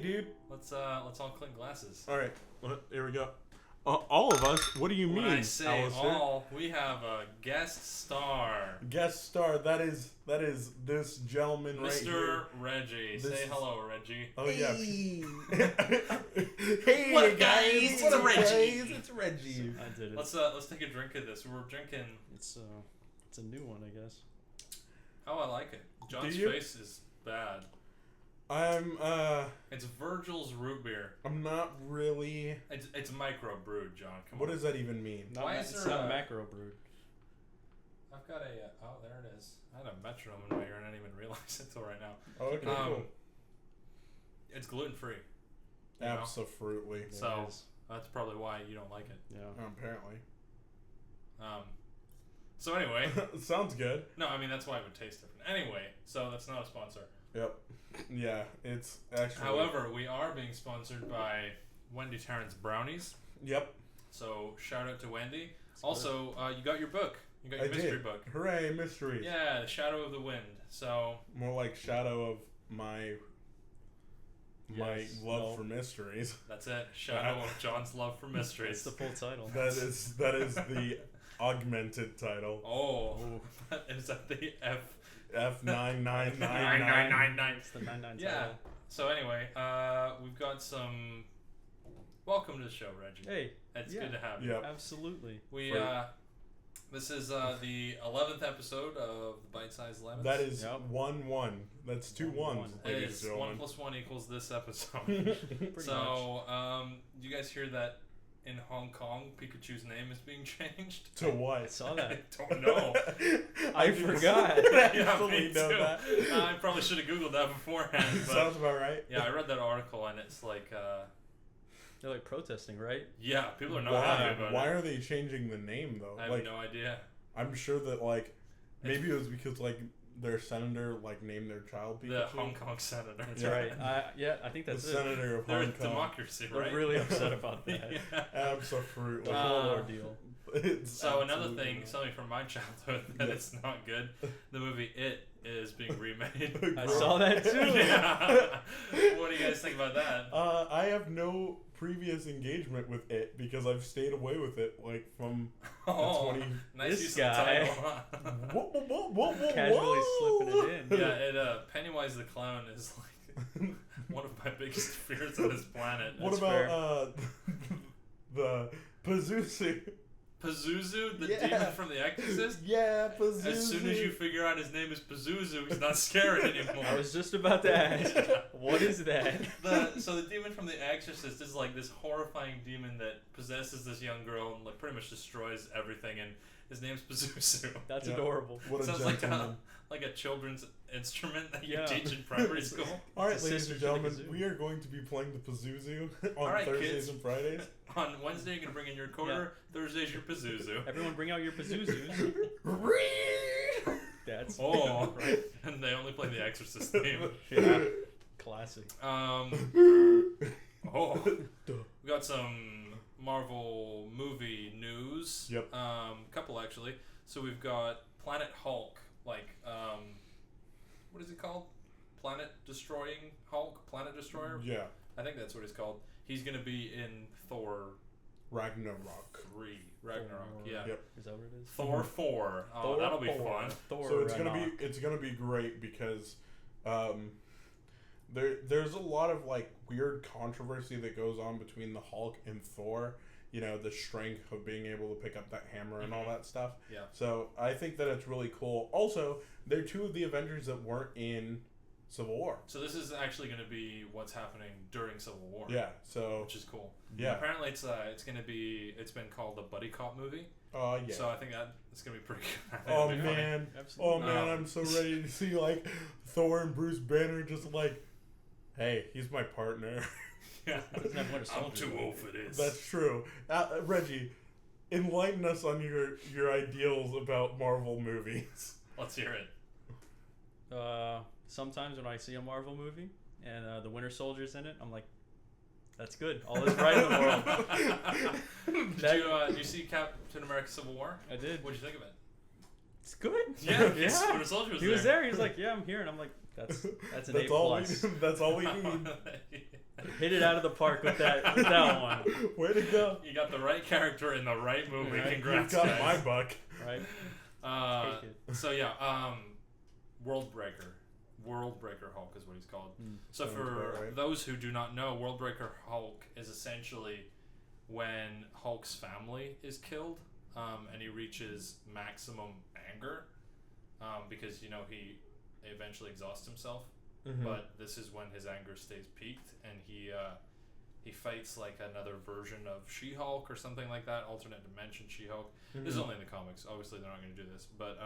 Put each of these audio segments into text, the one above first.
dude. Let's all clink glasses. All right, here we go. All of us? What do you mean? When I say Alistair? all, we have a guest star. Guest star. That is this gentleman right here. Mr. Reggie. This Say is- hello, Reggie. Oh yeah. Hey. Hey What, guys, guys? what It's up, Reggie. guys? It's Reggie. I did it. Let's take a drink of this. We're drinking. It's a new one, I guess. Oh, I like it. John's Do you? face is bad. It's Virgil's root beer. I'm not really. It's micro brewed, John. Come What on. does that even mean? Why is It's there not a- macro brewed. I've got a. Oh, there it is. I had a metronome in my ear and I didn't even realize it till right now. Oh, okay, cool. It's gluten free. Absolutely. So It is. that's probably why you don't like it. Yeah. Apparently. So anyway, Sounds good. no, I mean that's why it would taste different. Anyway, so that's not a sponsor. Yep. Yeah, it's actually. However, we are being sponsored by Wendy Tarrant's Brownies. Yep. So shout out to Wendy. Also, you got your book. You got your I mystery did. book. Hooray, mysteries. Yeah, The Shadow of the Wind. So More like shadow of my Yes. love No. for mysteries. that's it. Shadow of John's love for That's mysteries. the full title. That is the augmented title. Oh, is that the F? F9999. 999. It's the 99 Yeah. title. So anyway, we've got some. Welcome to the show, Reggie. Hey, It's yeah. good to have you. Yep. absolutely. We For- this is the 11th episode of the Bite Size Lemons. That is Yep. 1-1. That's 2 1-1. ones, It ladies is and 1 gentlemen. + 1 = this episode. Pretty So, you guys hear that in Hong Kong, Pikachu's name is being changed? To what? I saw I that. don't know. I didn't- forgot. I Yeah, fully me know too. that. I probably should have Googled that beforehand. But Sounds about right. yeah, I read that article and it's like, They're like protesting, right? yeah, people are not Why? happy about Why it. are they changing the name though? I have Like, no idea. I'm sure that maybe it was because their senator named their child Pikachu. The Hong Kong senator. That's Yeah. right. I think The that's it. senator of They're a Hong Kong. democracy, They're right? really upset about that. Yeah. Absolutely. The whole ordeal. It's So another absolutely thing, not. something from my childhood that Yeah. it's not good. The movie It is being remade. I saw that too. Yeah. What do you guys think about that? I have no previous engagement with it because I've stayed away with it from Oh, the 20. nice This use guy. of the title. Whoa. Casually slipping it in. Yeah, Pennywise the Clown is like one of my biggest fears on this planet. What That's about the Pazuzu? Pazuzu, the Yeah. demon from The Exorcist? Yeah, Pazuzu. As soon as you figure out his name is Pazuzu, he's not scary anymore. I was just about to ask, what is that? So the demon from The Exorcist is like this horrifying demon that possesses this young girl and like pretty much destroys everything, and his name's Pazuzu. That's Yeah. adorable. What a Sounds gentleman. like a children's instrument that you Yeah. teach in primary school. All right, It's a ladies sister and to the gentlemen, kazoo. we are going to be playing the Pazuzu on All right, Thursdays kids. and Fridays. On Wednesday, you're gonna bring in your quarter. Thursday's your Pazuzu. Everyone bring out your Pazuzus. That's Oh, right. and they only play the Exorcist theme. Yeah. Classic. Oh, we got some Marvel movie news. Yep. Couple actually. So we've got Planet Hulk, what is it called? Planet Destroying Hulk, Planet Destroyer. Yeah, I think that's what he's called. He's gonna be in Thor Ragnarok. 3, Ragnarok. Thor. Yeah. Yep. Is that what it is? Thor 4. Oh, Thor that'll be 4. fun. Thor So Ragnarok. it's gonna be great because there's a lot of weird controversy that goes on between the Hulk and Thor. You know, the strength of being able to pick up that hammer and all that stuff. Yeah. So I think that it's really cool. Also, they're two of the Avengers that weren't in Civil War. So this is actually gonna be what's happening during Civil War. Yeah. So Which is cool. yeah. Apparently it's been called the buddy cop movie. Yeah. So I think that it's gonna be pretty good. I think Oh it'll be funny. man. Absolutely. Oh man, I'm so ready to see Thor and Bruce Banner just hey, he's my partner. Yeah. Doesn't have Winter I'm Soldier. too old for this. That's true. Reggie, enlighten us on your ideals about Marvel movies. Let's hear it. Sometimes when I see a Marvel movie and the Winter Soldier's in it, I'm like, that's good. All is right in the world. Did you see Captain America: Civil War? I did. What'd you think of it? It's good. Yeah, yeah. Winter Soldier was He was there. He was like, yeah, I'm here, and I'm like, that's an A plus. That's all we need. Hit it out of the park with that one. Way to go. You got the right character in the right movie. Right. Congrats, You got guys. my buck. Right. Take it. So yeah, Worldbreaker Hulk is what he's called. So Sounds for about right. those who do not know, Worldbreaker Hulk is essentially when Hulk's family is killed, and he reaches maximum anger, because he eventually exhausts himself. Mm-hmm. But this is when his anger stays peaked, and he fights like another version of She-Hulk or something like that, alternate dimension She-Hulk. This is only in the comics. Obviously, they're not going to do this, but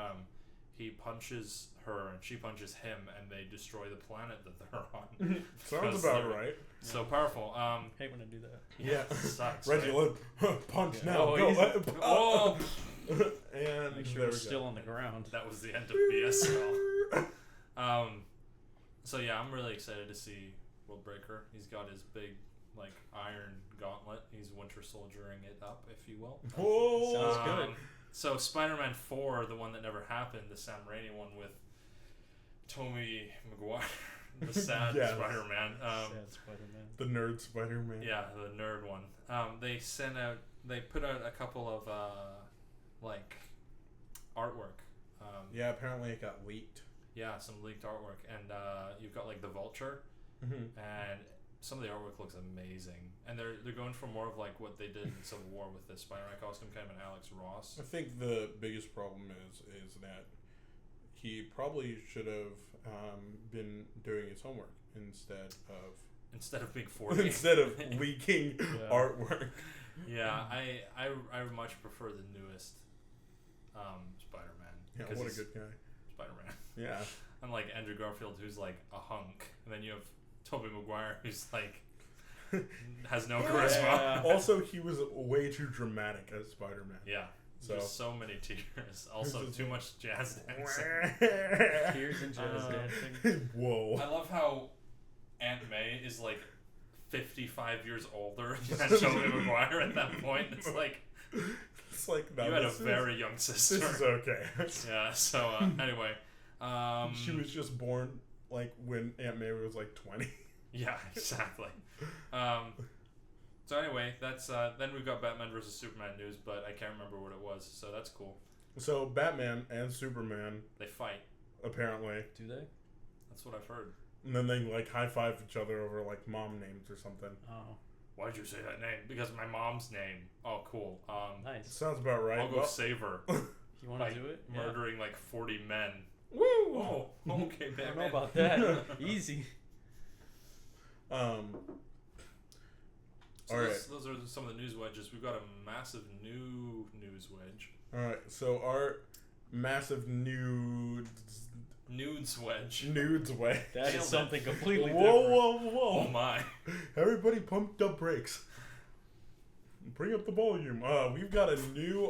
he punches her and she punches him, and they destroy the planet that they're on. Sounds about right. So powerful. Hate when I do that. Yeah. Sucks. Reggie, Right? punch Yeah. now. Oh, Go. easy. Oh, And Make sure there it's we still go. on the ground. that was the end of BSL. So yeah, I'm really excited to see Worldbreaker. He's got his big iron gauntlet. He's Winter Soldiering it up, if you will. Whoa. Sounds good. So Spider-Man 4, the one that never happened, the Sam Raimi one with Tobey Maguire, the sad Yes. Spider-Man. Sad Spider-Man. The nerd Spider-Man. Yeah, the nerd one. They put out a couple of artwork. Yeah, apparently it got leaked. Yeah, some leaked artwork, and you've got the Vulture, Mm-hmm. and some of the artwork looks amazing. And they're going for more of what they did in Civil War with the Spider-Man costume, kind of an Alex Ross. I think the biggest problem is that he probably should have been doing his homework instead Instead of being 40. of leaking artwork. Yeah, I much prefer the newest Spider-Man. Yeah, 'cause what a he's good guy. Spider-Man. Yeah. Unlike Andrew Garfield, who's a hunk, and then you have Tobey Maguire, who's has no charisma. Yeah. Also, he was way too dramatic as Spider-Man. Yeah. So Just so many tears. Also, too much jazz dancing. Tears and jazz dancing. Whoa. I love how Aunt May is 55 years older than Tobey Maguire at that point. It's It's like no, you had a this is- very young sister. This is okay. Yeah. So anyway, She was just born when Aunt May was 20. yeah, exactly. So anyway, that's then we've got Batman versus Superman news, but I can't remember what it was, so that's cool. So Batman and Superman They fight. apparently, Do they? That's what I've heard. and then they high five each other over mom names or something. Oh, Why'd you say that name? Because my mom's name. Oh, cool. nice. Sounds about right. I'll go save her. You want to do it? Yeah. Murdering 40 men. Woo! Oh, okay, I Batman. don't know about that. Easy. So All those are some of the news wedges. We've got a massive new news wedge. All right. So our massive nudes Wedge. way. That Nailed is it. something completely Whoa, different. whoa, Oh whoa! my. Everybody, pump up brakes. Bring up the volume. We've got a new.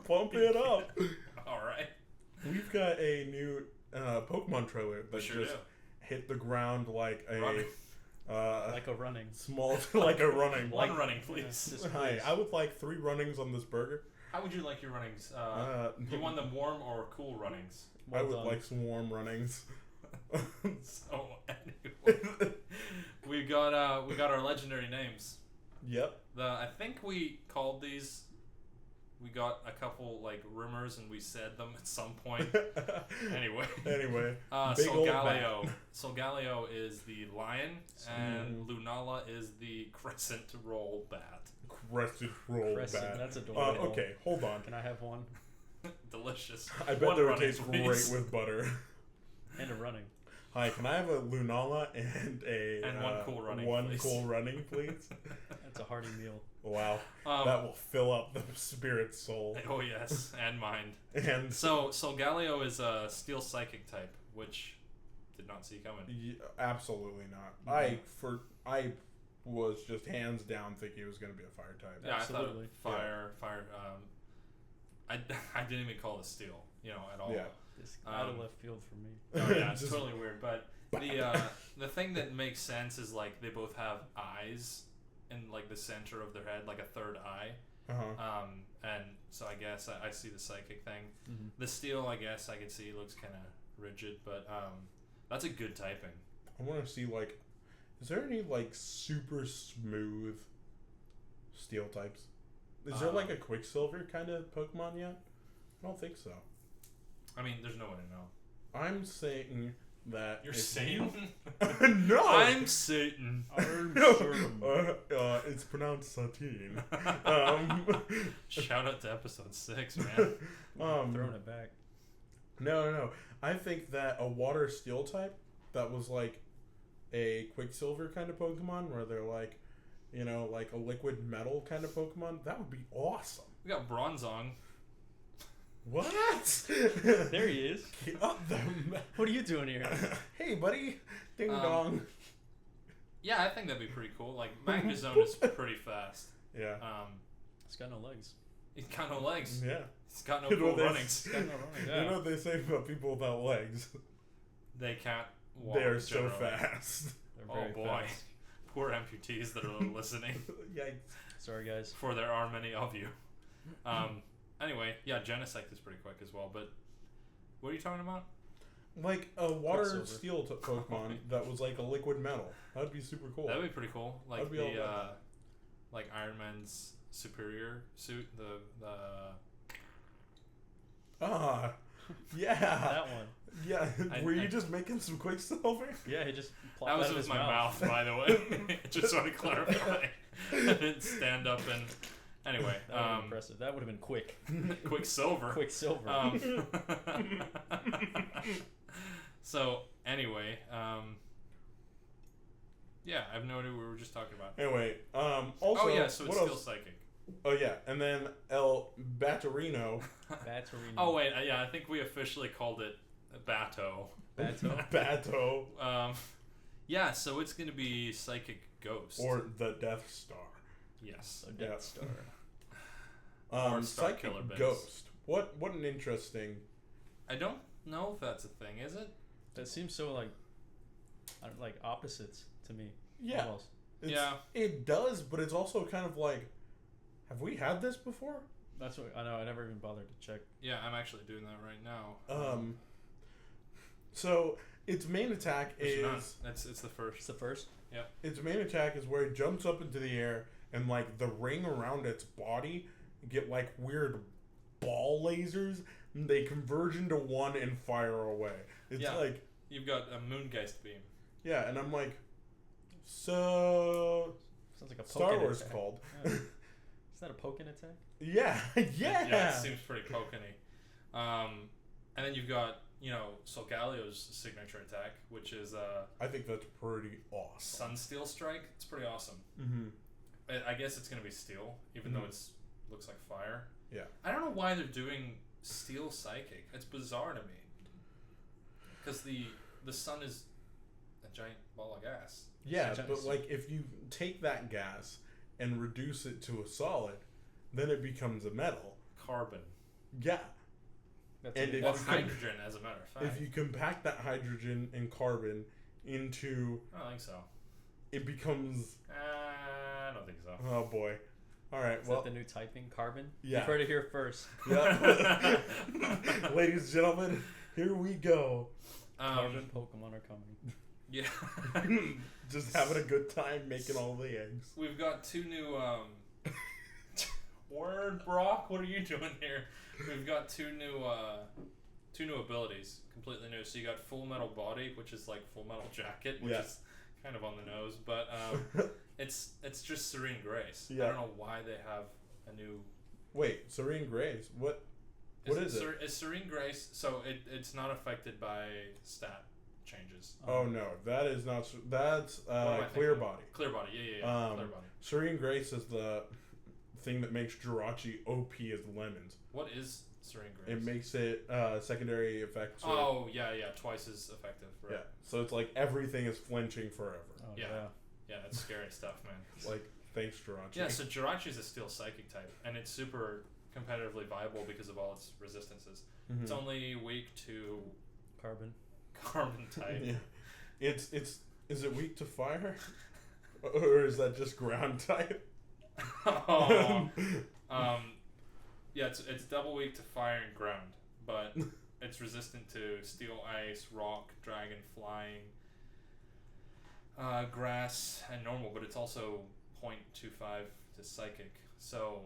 Pump it up. All right. We've got a new Pokemon trailer that Sure just do. hit the ground like a Running. Like a running. small, like a running. One running, please. Just Hi, please. I would like 3 runnings on this burger. How would you like your runnings? Do you want them warm or cool runnings? I Well would done. like some warm runnings. So anyway, we got our legendary names. Yep. I think we called these. We got a couple rumors and we said them at some point. Anyway, big old Solgaleo. bat. Solgaleo is the lion, and Lunala is the crescent roll bat. Crescent roll Crescent, bat. that's adorable. Okay, hold on. Can I have one? Delicious. I bet One that would running, taste please. great with butter. And a running. Hi, can I have a Lunala and a And one cool running, One please. cool running, please. That's a hearty meal. Wow, that will fill up the spirit's soul. Oh yes, and mind. And So Solgaleo is a steel psychic type, which did not see coming. absolutely not. I was just hands down thinking it was going to be a fire type. Yeah, Absolutely. I thought fire. I didn't even call it steel, at all. Yeah. Just out of left field for me. Oh yeah, it's Just- totally weird. But the thing that makes sense is they both have eyes in the center of their head, like a third eye. Uh-huh. And so I guess I see the psychic thing. Mm-hmm. The steel, I guess I can see looks kind of rigid, but that's a good typing. I want to see, like, is there any, like, super smooth steel types? Is there, like, a Quicksilver kind of Pokemon yet? I don't think so. I mean, there's no way to know. I'm saying that... You're if Satan? No! I'm Satan. It's pronounced Satine. Shout out to episode 6, man. Throwing it back. No. I think that a water steel type that was like a Quicksilver kind of Pokemon where they're like, you know, like a liquid metal kind of Pokemon, that would be awesome. We got Bronzong. What? There he is. Get up them. What are you doing here? Hey, buddy. Ding dong. Yeah, I think that'd be pretty cool. Like, Magnezone is pretty fast. Yeah. It's got no legs. He's got no legs. Yeah. He's got no You know cool this- runnings. It's got no running. You Yeah. know what they say about people without legs? They can't walk. They are so generally. fast. They're Oh very boy. fast. Poor amputees that are listening. Yikes. Sorry, guys. For there are many of you. Anyway, yeah, Genesect is pretty quick as well, but what are you talking about? Like a water Quicksilver. steel Pokemon that was like a liquid metal. That'd be super cool. That would be pretty cool. Like I'd be all the about like Iron Man's superior suit, the Ah, yeah. That one. Yeah, were I- you just making some Quicksilver? Yeah, he just that plopped was out of with his my mouth, by the way. Just want to clarify. I didn't stand up and anyway. That would have been impressive. That would have been quick. Quicksilver. Quicksilver. So anyway, yeah, I have no idea what we were just talking about. Anyway, also, Oh yeah, so it's what still else? psychic. Oh yeah, and then El Batterino. Battery. Oh wait, yeah, I think we officially called it Bato. Bato. Bato. Yeah, so it's gonna be Psychic Ghost. Or the Death Star. yes. A Death Yeah. Star. Or Star Psychic Killer Base. Ghost. What an interesting... I don't know if that's a thing, is it? That seems so like opposites to me. Yeah. Almost. Yeah. It does, but it's also kind of like, have we had this before? That's what I know. I never even bothered to check. Yeah, I'm actually doing that right now. So its main attack There's none. is... It's the first. It's the first. Its main attack is where it jumps up into the air and like the ring around its body get like weird ball lasers and they converge into one and fire away. It's Yeah. like, You've got a Moongeist beam. yeah, and I'm like, so Sounds like a Star Pokken Wars attack. called. Yeah. Is that a Pokken attack? Yeah, yeah. Yeah, it seems pretty Pokeny. And then you've got, Solgalio's signature attack, which is I think that's pretty awesome. Sunsteel Strike. It's pretty awesome. Mm-hmm. I guess it's gonna be steel, even though it's looks like fire. Yeah. I don't know why they're doing steel psychic. It's bizarre to me. Because the sun is a giant ball of gas. Yeah, Such a- but like if you take that gas and reduce it to a solid, then it becomes a metal. Carbon. Yeah. That's And if Well, you hydrogen, as a matter of fact. If you compact that hydrogen and carbon into, I don't think so. it becomes, I don't think so. oh boy. All right, Is well, that the new typing? Carbon? yeah. You've heard it here first. Yeah. Ladies and gentlemen, here we go. Carbon Pokemon are coming. Yeah. Just having a good time making all the eggs. We've got two new word, Brock. What are you doing here? We've got two new abilities, completely new. So you got Full Metal Body, which is like Full Metal Jacket, which Yeah. is kind of on the nose, but it's just Serene Grace. Yeah. I don't know why they have a new. Wait, Serene Grace. What is it? It's Serene Grace, so it's not affected by stat changes. Oh no, that is not. That's What am I Clear thinking? Body. Clear Body, yeah. Clear Body. Serene Grace is the thing that makes Jirachi OP as lemons. What is Serene Grace? It makes it secondary effects. Oh yeah, twice as effective. Right? Yeah, so it's like everything is flinching forever. Oh, Yeah. Yeah, that's scary stuff, man. Like, thanks, Jirachi. Yeah, so Jirachi is a steel psychic type, and it's super competitively viable because of all its resistances. Mhm. It's only weak to Carbon. carbon type. Yeah. It's is it weak to fire? Or is that just ground type? Oh. Yeah, it's double weak to fire and ground, but it's resistant to steel, ice, rock, dragon, flying, grass, and normal. But it's also 0.25 to psychic. So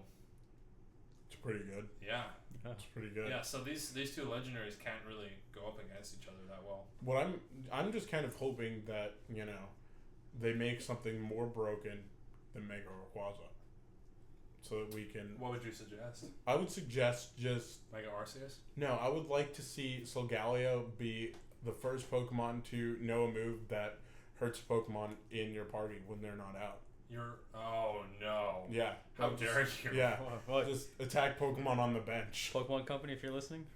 It's pretty good. yeah, It's pretty good. yeah. So these two legendaries can't really go up against each other that well. What I'm just kind of hoping that, you know, they make something more broken than Mega Rayquaza. So that we can... What would you suggest? I would suggest just... Mega Arceus? No, I would like to see Solgaleo be the first Pokemon to know a move that hurts Pokemon in your party when they're not out. Oh no. Yeah. How dare you? Yeah. What? Just attack Pokemon on the bench. Pokemon Company, if you're listening,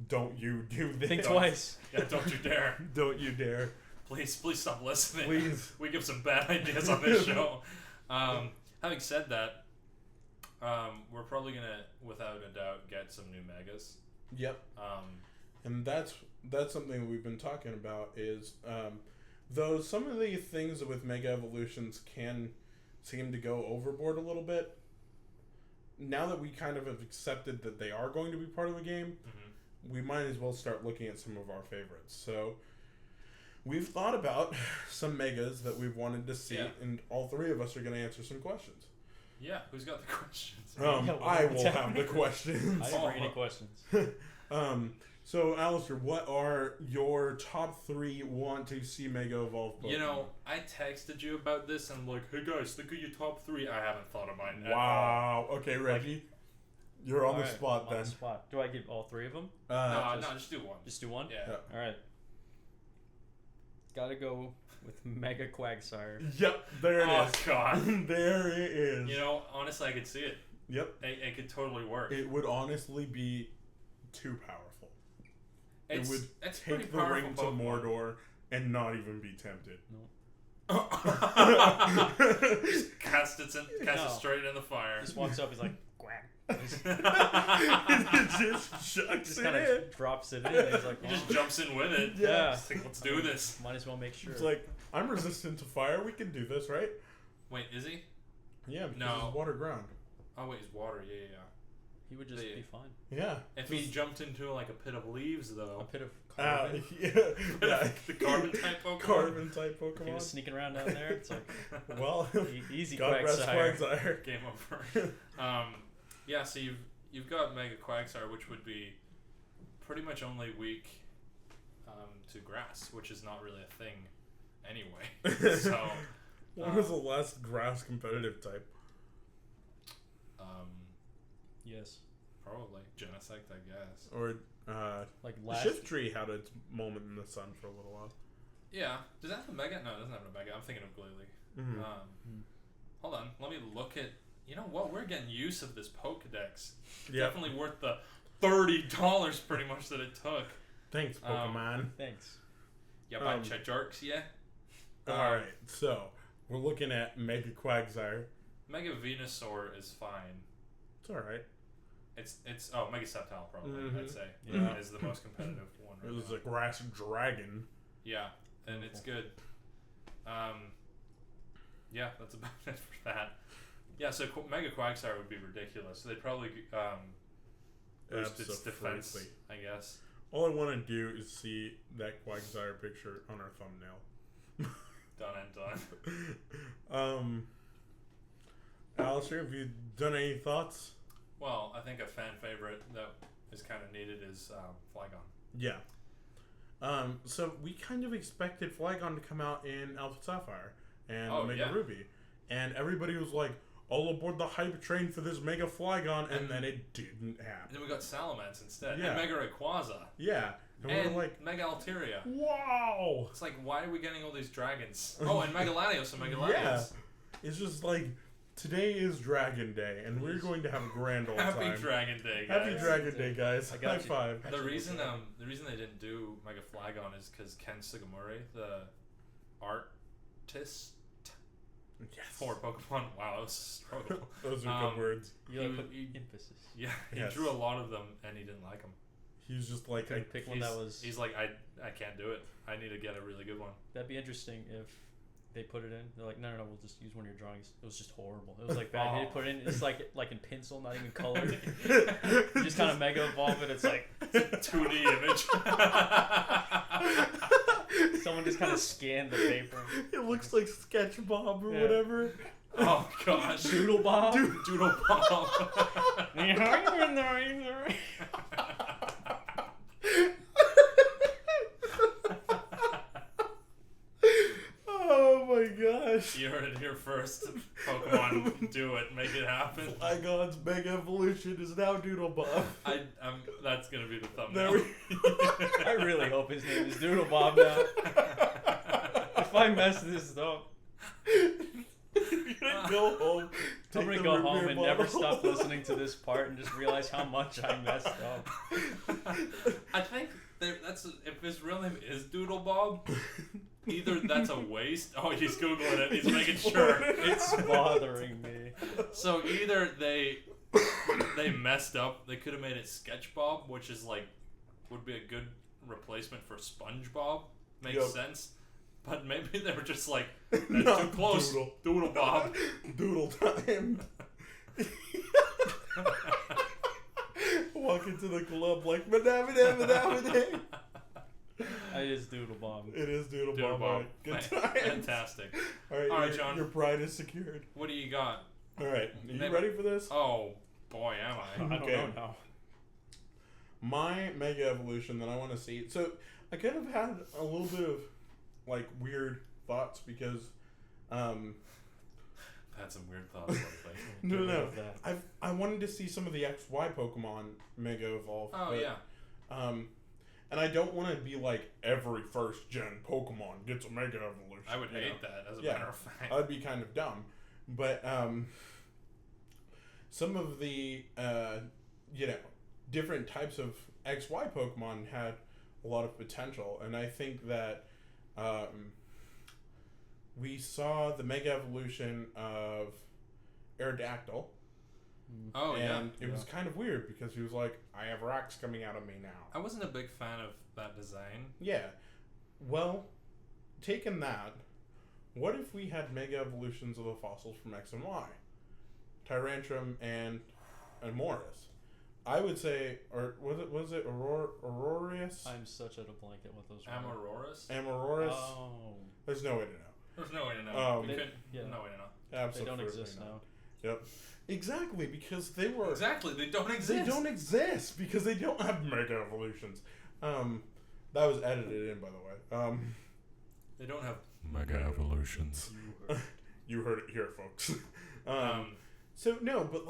Don't you do this. think twice. Yeah, don't you dare. Don't you dare. Please stop listening. Please. We give some bad ideas on this show. Having said that, we're probably gonna, without a doubt, get some new megas. Yep. And that's something we've been talking about is though some of the things with Mega Evolutions can seem to go overboard a little bit, now that we kind of have accepted that they are going to be part of the game, we might as well start looking at some of our favorites. So we've thought about some Megas that we've wanted to see, and all three of us are going to answer some questions. Yeah, who's got the questions? I will have the questions. I didn't bring any questions. So, Alistair, what are your top 3 want to see Mega Evolve Pokemon? You know, I texted you about this and I'm like, hey guys, think of your top 3. I haven't thought of mine. Wow. Okay, Reggie. You're on the spot on then. the spot. Do I give all 3 of them? No, just do one. Just do one? Yeah. All right. Gotta go with Mega Quagsire. Yep, there it is. Oh, God. There it is. You know, honestly, I could see it. Yep. It could totally work. It would honestly be too powerful. It would take the ring to Mordor and not even be tempted. No. Just cast it straight in the fire. Just walks up, he's like, quack. It just chucks Just it kind in. of drops it in. And he's like, He just jumps in with it. Yeah. Just like, let's do this. Might as well make sure. It's like, I'm resistant to fire. We can do this, right? Wait, is he? Yeah, because No. it's water ground. Oh wait, he's water. Yeah. He would just be fine. Yeah. If he jumped into like a pit of leaves, A though. pit of carbon. Yeah. The carbon type Pokemon. Carbon type Pokemon. He was sneaking around down there. It's like, well, easy God rest Quagsire. Quagsire. Game over. Yeah. So you've got Mega Quagsire, which would be pretty much only weak to grass, which is not really a thing anyway. So. When was the last grass competitive type? Yes. Probably Genesect, I guess. Or Like last. Shiftry had its moment in the sun for a little while. Yeah. Does that have a Mega? No, it doesn't have a Mega. I'm thinking of Glalie. Mm-hmm. Hold on. Let me look at. You know what? We're getting use of this Pokedex. Yep. Definitely worth the $30 pretty much that it took. Thanks, Pokemon. Thanks. Yeah, by jerks, yeah. Alright, so we're looking at Mega Quagsire. Mega Venusaur is fine. It's alright. It's Mega Sceptile probably, I'd say. Yeah. Is the most competitive one It right was now. a grass dragon. Yeah, and it's good. Yeah, that's about it for that. Yeah, so Mega Quagsire would be ridiculous. They'd probably boost its defense, Absolutely. I guess. All I want to do is see that Quagsire picture on our thumbnail. Done and done. Alistair, have you done any thoughts? Well, I think a fan favorite that is kind of needed is Flygon. Yeah. So we kind of expected Flygon to come out in Alpha Sapphire and Omega Ruby. And everybody was like, all aboard the hype train for this Mega Flygon, and then it didn't happen. And then we got Salamence instead. Yeah. And Mega Rayquaza. Yeah. And we were like, Mega Altaria. wow! It's like, why are we getting all these dragons? Oh, and Mega Latios and Mega Latios. Yeah. It's just like, today is Dragon Day, and we're going to have a grand old time. Happy Dragon Day, guys. Happy Dragon Day, guys. I got High you. five. The reason they didn't do Mega Flygon is because Ken Sugimori, the artist Yes. for Pokemon, wow, that was a struggle. Those are good words. You gotta He- put he- emphasis. Yeah, he Yes. drew a lot of them and he didn't like them. He was just like, I, Pick one that was. He's like, I can't do it. I need to get a really good one. That'd be interesting if they put it in. They're like, no, we'll just use one of your drawings. It was just horrible. It was like bad. They put it in. It's like in pencil, not even colored. You just kind of mega evolve it. It's like it's a 2D image. Someone just kind of scanned the paper. It looks like Sketch Bob or whatever. Oh gosh. Doodle Bob. Doodle Bob. Oh my gosh. You heard it here first. Pokemon, do it. Make it happen. Flygon's Mega Evolution is now Doodle Bob. That's going to be the thumbnail. I really hope his name is Doodle Bob now. If I mess this up, go home. I'm going to go home and never stop listening to this part and just realize how much I messed up. I think if his real name is Doodle Bob, either that's a waste. Oh, he's Googling it. He's making sure. It's bothering me. So either they messed up. They could have made it Sketch Bob, which is would be a good replacement for SpongeBob. Makes sense. But maybe they were just like, that's too close. Doodle Bob. Doodle time. Walk into the club like, madame. It is Doodle Bob. It is Doodle Bob. All right. Good time. Fantastic. All right, John. Your pride is secured. What do you got? All right. Are you ready for this? Oh, boy, am I. I don't know now. My Mega Evolution that I want to see. So, I kind of had a little bit of, weird thoughts because, I've had some weird thoughts lately. No. I wanted to see some of the XY Pokemon Mega Evolve. Oh, yeah. And I don't want to be like every first gen Pokemon gets a Mega Evolution. I would hate that, as a matter of fact. I'd be kind of dumb. But some of the different types of XY Pokemon had a lot of potential, and I think that we saw the Mega Evolution of Aerodactyl. Oh, and it was kind of weird because he was like, I have rocks coming out of me now. I wasn't a big fan of that design. Yeah. Well, taking that, what if we had Mega Evolutions of the fossils from X and Y? Tyrantrum and Morris. I would say, or was it Aurorius? I'm such at a blank at what those were. Amarorus? Oh. There's no way to know. There's no way to know. No way to know. Absolutely. They don't exist now. Yep. Exactly, because they were... Exactly, they don't exist. They don't exist, because they don't have Mega Evolutions. That was edited in, by the way. They don't have Mega Evolutions. You heard it here, folks. So, no, but,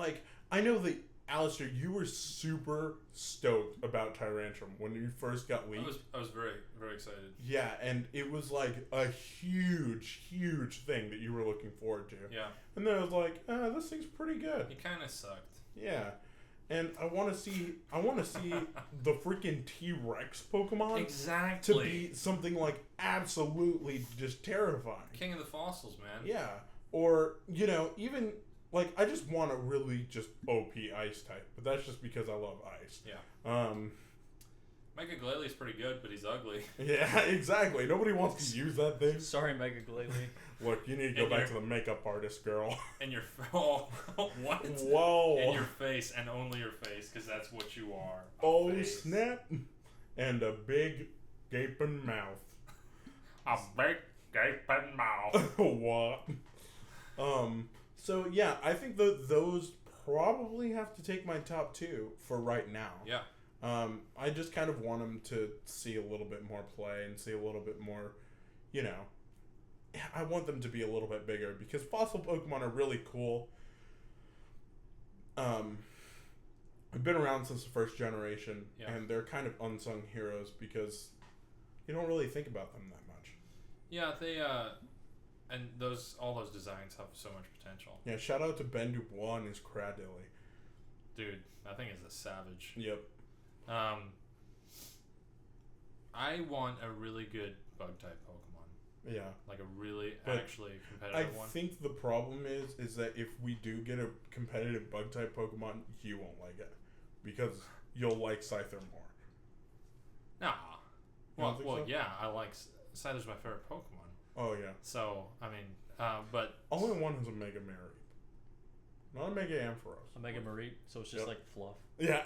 I know that, Alistair, you were super stoked about Tyrantrum when you first got leaked. I was very, very excited. Yeah, and it was a huge, huge thing that you were looking forward to. Yeah. And then I was like, this thing's pretty good. It kind of sucked. Yeah. And I want to see the freaking T-Rex Pokemon exactly to be something absolutely just terrifying. King of the fossils, man. Yeah. Or, even I just want a really just OP ice type, but that's just because I love ice. Yeah. Mega Glalie is pretty good, but he's ugly. Yeah, exactly. Nobody wants to use that thing. Sorry, Mega Glalie. Look, you need to go back to the makeup artist, girl. And your what? Whoa. And your face, and only your face, because that's what you are. Oh face. Snap! And a big gaping mouth. A big gaping mouth. What? So yeah, I think those probably have to take my top two for right now. Yeah. I just kind of want them to see a little bit more play and see a little bit more, I want them to be a little bit bigger because fossil Pokemon are really cool. I've been around since the first generation, and they're kind of unsung heroes because you don't really think about them that much. Yeah, they and all those designs have so much potential. Yeah, shout out to Ben Dubois and his Cradilly. Dude, that thing is a savage. Yep. I want a really good bug type Pokemon. Yeah. Like a really actually competitive one. I think the problem is that if we do get a competitive bug type Pokemon, you won't like it because you'll like Scyther more. Nah. Well, so? yeah, I like Scyther's my favorite Pokemon. Oh yeah. So I mean, but only one is a Mega Mary, not a Mega Ampharos. A Mega Marie, so it's just like fluff. Yeah.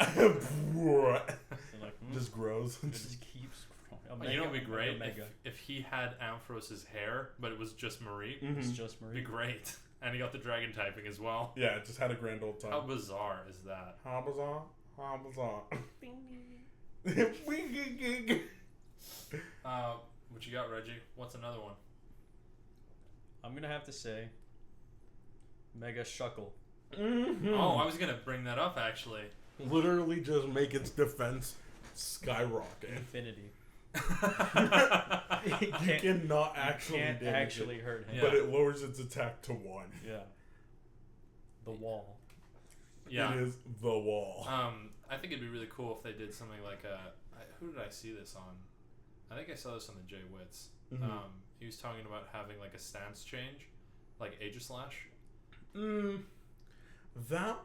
Like, just grows. It just keeps growing. you know, it'd be great if he had Ampharos's hair, but it was just Marie. It's just Marie. It'd be great, and he got the dragon typing as well. Yeah, it just had a grand old time. How bizarre is that? How bizarre? How bizarre? What you got, Reggie? What's another one? I'm gonna have to say Mega Shuckle. Oh, I was gonna bring that up actually. Literally, just make its defense skyrocket. Infinity. You cannot actually Can't damage actually it, hurt him. but it lowers its attack to 1. Yeah. The wall. Yeah. It is the wall. I think it'd be really cool if they did something like who did I see this on? I think I saw this on the Jay Witz. He was talking about having like a stance change, like Aegislash. That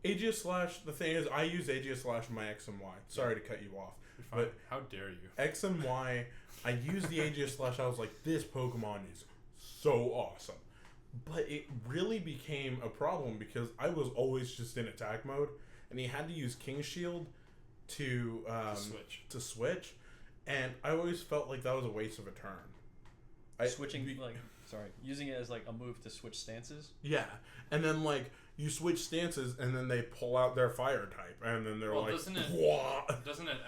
Aegislash. The thing is, I use Aegislash in my X and Y. Sorry to cut you off, but how dare you? X and Y. I used the Aegislash. I was like, this Pokemon is so awesome, but it really became a problem because I was always just in attack mode, and he had to use King Shield to switch, and I always felt like that was a waste of a turn. Using it as like a move to switch stances. Yeah, and then like you switch stances, and then they pull out their fire type, and then they're like, doesn't it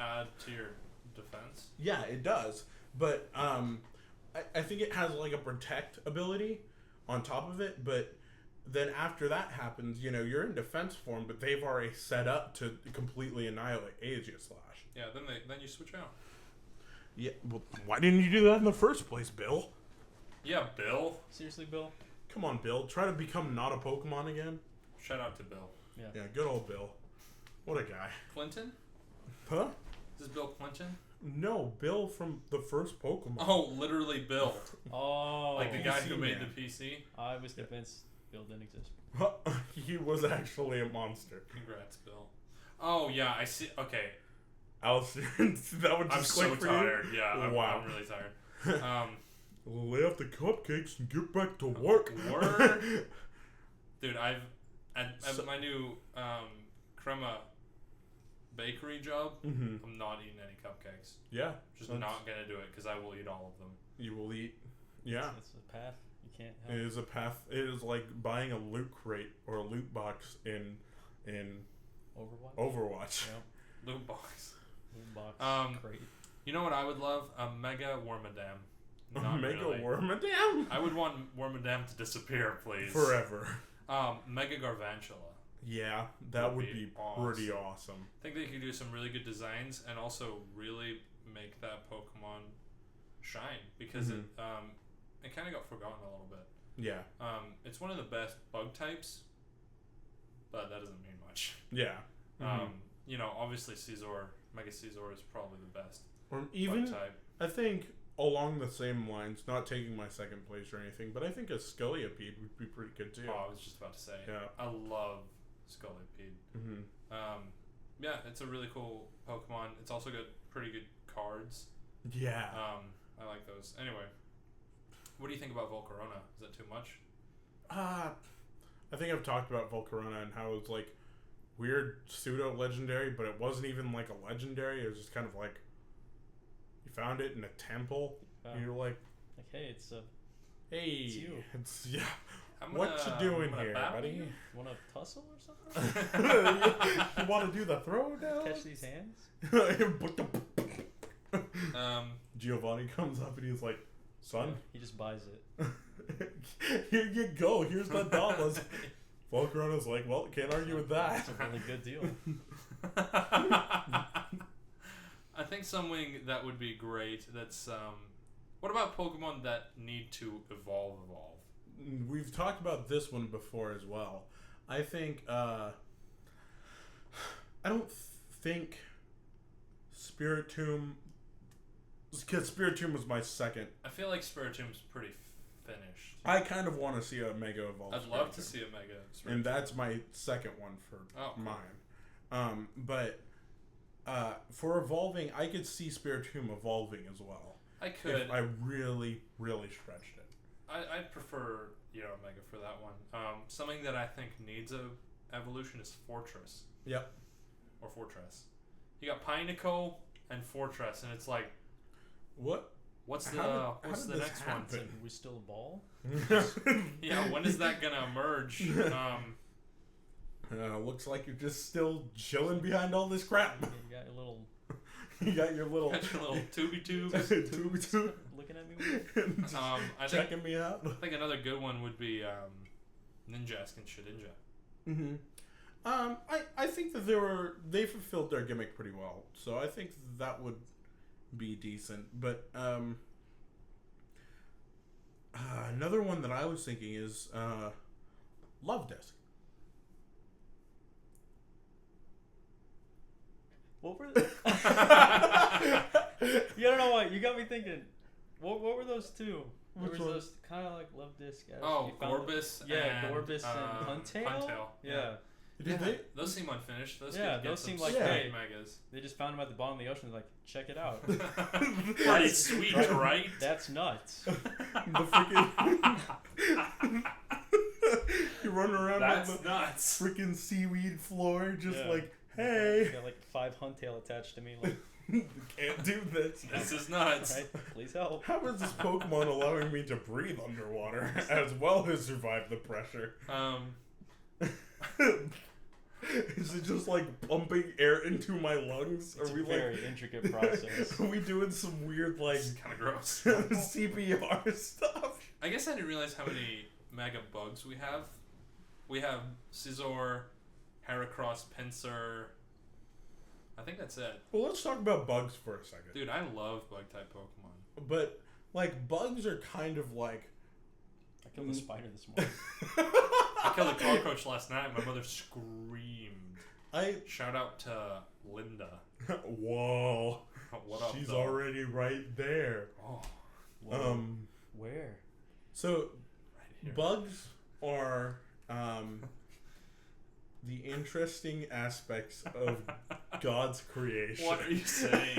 add to your defense? Yeah, it does, but I think it has like a protect ability on top of it, but then after that happens, you're in defense form, but they've already set up to completely annihilate Aegislash. Yeah, then you switch out. Yeah, well, why didn't you do that in the first place, Bill? Yeah, Bill. Seriously, Bill? Come on, Bill. Try to become not a Pokemon again. Shout out to Bill. Yeah, good old Bill. What a guy. Clinton? Huh? Is this Bill Clinton? No, Bill from the first Pokemon. Oh, literally Bill. Oh. Like the guy who made man. the PC? I was convinced Bill didn't exist. He was actually a monster. Congrats, Bill. Oh, yeah, I see. Okay. Alistair, that would just I'm click so for tired. you? Yeah, Wow. I'm really tired. Lay off the cupcakes and get back to work. Dude, at my new Crema bakery job, I'm not eating any cupcakes. Yeah. Just not going to do it because I will eat all of them. You will eat. Yeah. It's a path. You can't help. It is a path. It is like buying a loot crate or a loot box in Overwatch. Yep. Loot box. Loot box crate. You know what I would love? A Mega Wormadam. Mega Wormadam? I would want Wormadam to disappear, please. Forever. Mega Garvantula. Yeah, that would be pretty awesome. I think they could do some really good designs and also really make that Pokemon shine because it kind of got forgotten a little bit. Yeah. It's one of the best bug types, but that doesn't mean much. Yeah. Obviously Mega Caesar is probably the best. Or even, bug type. I think along the same lines, not taking my second place or anything, but I think a Scolipede would be pretty good too. Oh, I was just about to say. Yeah. I love Scolipede. Yeah, it's a really cool Pokemon. It's also got pretty good cards. Yeah. I like those. Anyway, what do you think about Volcarona? Is that too much? I think I've talked about Volcarona and how it's like weird pseudo legendary, but it wasn't even like a legendary. It was just kind of like you found it in a temple. And you're like, hey, it's you. It's what you doing here, buddy? You want to tussle or something? You want to do the throwdown? Catch these hands? Giovanni comes up and he's like, son. He just buys it. Here you go. Here's the dollars. Volcarona's like, well, can't argue with that. That's a really good deal. I think something that would be great. That's what about Pokemon that need to evolve? We've talked about this one before as well. I think I don't think Spiritomb, because Spiritomb was my second. I feel like Spiritomb's pretty finished. I kind of want to see a Mega evolve. I'd love to see a Mega Spiritomb. And that's my second one for mine. But for evolving, I could see Spiritomb evolving as well. I could. If I really, really stretched it. I'd prefer Mega for that one. Something that I think needs a evolution is Fortress. Yep. Or Fortress. You got Pinnacle and Fortress, and it's like, what? What's the this next happen? one? Are we still a ball? Yeah, when is that gonna emerge? Looks like you're just still chilling behind all this crap. You got your little. You got your little. Got your little tubey tubes. Tubey tube. Looking at me. Checking me out. I think another good one would be Ninja asking Shedinja. Mm-hmm. I think that they fulfilled their gimmick pretty well, so I think that would be decent. But another one that I was thinking is Love Disc. What were? You don't know what you got me thinking. What were those two? There was those kind of like Love Disc. Gorbis. Gorbis and Huntail. Yeah. Did they? Those seem unfinished. Those seem like megas. They just found them at the bottom of the ocean. They're like, check it out. That is sweet, right? That's nuts. The freaking you run around on the nuts. Freaking seaweed floor, just like, hey. I got like 5 Huntail attached to me. Like, can't do this. This is nuts. Right? Please help. How is this Pokemon allowing me to breathe underwater as well as survive the pressure? Is it just like pumping air into my lungs? It's a very intricate process. Are we doing some weird It's kind of gross. CPR stuff? I guess I didn't realize how many mega bugs we have. We have Scizor, Heracross, Pinsir. I think that's it. Well, let's talk about bugs for a second. Dude, I love bug type Pokemon. But like bugs are kind of like. I killed a spider this morning. I killed a cockroach last night. My mother screamed. Shout out to Linda. Whoa. What up? She's though? already right there. Oh. Whoa. Where? So, right here. bugs are the interesting aspects of God's creation. What are you saying?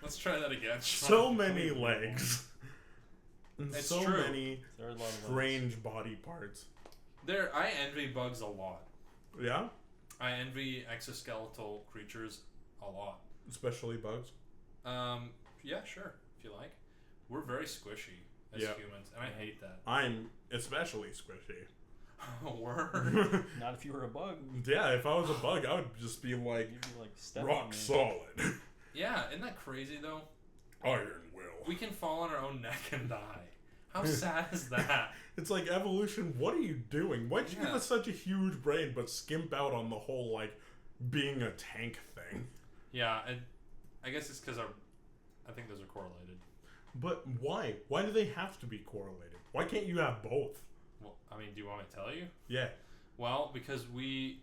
Let's try that again. So many legs. And it's so true. many strange body parts. I envy bugs a lot. Yeah? I envy exoskeletal creatures a lot. Especially bugs? Yeah, sure, if you like. We're very squishy as humans, and I hate that. I'm especially squishy. Word. Not if you were a bug. Yeah, if I was a bug, I would just be like, rock solid. Yeah, isn't that crazy, though? Iron will. We can fall on our own neck and die. How sad is that? It's like, evolution, what are you doing? Why'd you give us such a huge brain but skimp out on the whole, like, being a tank thing? Yeah, I guess it's because I think those are correlated. But why? Why do they have to be correlated? Why can't you have both? Well, I mean, do you want me to tell you? Yeah. Well, because we